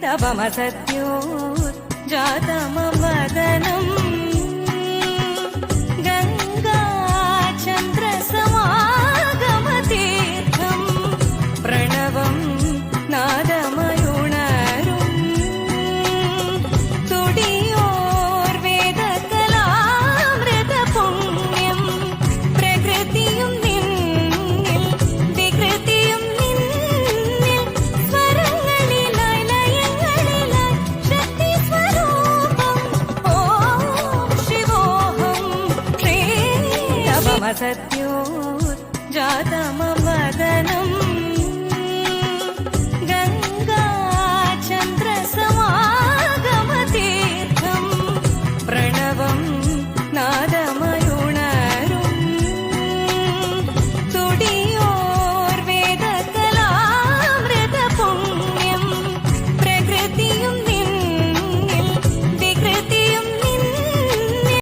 श्रीदवमसत्योर्जातमवदनं गङ्गाचन्द्रसमागमतीर्थं प्रणवं नादमयुणरुं तुडियोर्वेदकलामृतपुण्यं प्रकृतियुं निन्निल विकृतियुं निन्निल स्वरങ്ങളിലായി ലയങ്ങളിലായി ശക്തി സ്വരൂപം ഓം ശിവോഹം ശ്രീ